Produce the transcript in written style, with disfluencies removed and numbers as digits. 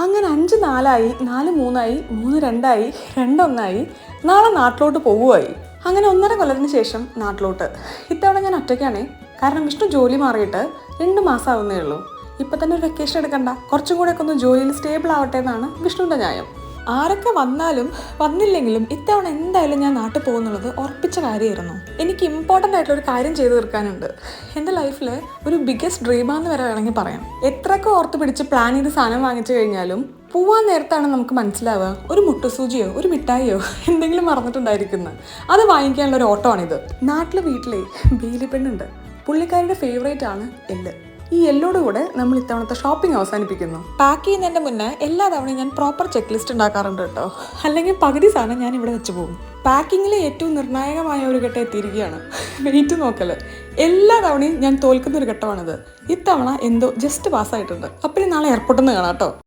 അങ്ങനെ 5-4ആയി, 4-3ആയി, 3-2ആയി, 2-1ആയി. നാളെ നാട്ടിലോട്ട് പോവുമായി. അങ്ങനെ 1.5 കൊല്ലത്തിന് ശേഷം നാട്ടിലോട്ട്. ഇത്തവണ ഞാൻ ഒറ്റയ്ക്കാണേ. കാരണം വിഷ്ണു ജോലി മാറിയിട്ട് 2 മാസം ആവുന്നേ ഉള്ളൂ. ഇപ്പം തന്നെ ഒരു വെക്കേഷൻ എടുക്കണ്ട, കുറച്ചും കൂടെ ഒക്കെ ഒന്ന് ജോലിയിൽ സ്റ്റേബിൾ ആവട്ടെ എന്നാണ് വിഷ്ണുവിൻ്റെ ന്യായം. ആരൊക്കെ വന്നാലും വന്നില്ലെങ്കിലും ഇത്തവണ എന്തായാലും ഞാൻ നാട്ടിൽ പോകുന്നുള്ളത് ഉറപ്പിച്ച കാര്യമായിരുന്നു. എനിക്ക് ഇമ്പോർട്ടൻ്റ് ആയിട്ടുള്ളൊരു കാര്യം ചെയ്തു തീർക്കാനുണ്ട്. എൻ്റെ ലൈഫിൽ ഒരു ബിഗ്ഗസ്റ്റ് ഡ്രീമാന്ന് വരെ വേണമെങ്കിൽ പറയാം. എത്രയൊക്കെ ഓർത്ത് പിടിച്ച് പ്ലാൻ ചെയ്ത് സാധനം വാങ്ങിച്ചു കഴിഞ്ഞാലും പോവാൻ നേരത്താണ് നമുക്ക് മനസ്സിലാവുക ഒരു മുട്ടുസൂചിയോ ഒരു മിഠായിയോ എന്തെങ്കിലും മറന്നിട്ടുണ്ടായിരിക്കുന്നത്. അത് വാങ്ങിക്കാനുള്ള ഒരു ഓട്ടോ ആണിത്. വീട്ടിലെ ബേലി പെണ്ണുണ്ട്. പുള്ളിക്കാരുടെ ഫേവറേറ്റ് ആണ് എല്ല്. ഈ എല്ലോട് കൂടെ നമ്മൾ ഇത്തവണത്തെ ഷോപ്പിംഗ് അവസാനിപ്പിക്കുന്നു. പാക്ക് ചെയ്യുന്നതിൻ്റെ മുന്നേ എല്ലാ തവണയും ഞാൻ പ്രോപ്പർ ചെക്ക് ലിസ്റ്റ് ഉണ്ടാക്കാറുണ്ട് കേട്ടോ. അല്ലെങ്കിൽ പകുതി സാധനം ഞാൻ ഇവിടെ വെച്ച് പോകും. പാക്കിങ്ങിലെ ഏറ്റവും നിർണായകമായ ഒരു ഘട്ടം എത്തിയിരിക്കുകയാണ്. വെയിറ്റ് നോക്കൽ. എല്ലാ തവണയും ഞാൻ തോൽക്കുന്ന ഒരു ഘട്ടമാണിത്. ഇത്തവണ എന്തോ ജസ്റ്റ് പാസ്സായിട്ടുണ്ട്. അപ്പം നാളെ എയർപോർട്ടിൽ നിന്ന് കാണാം കേട്ടോ.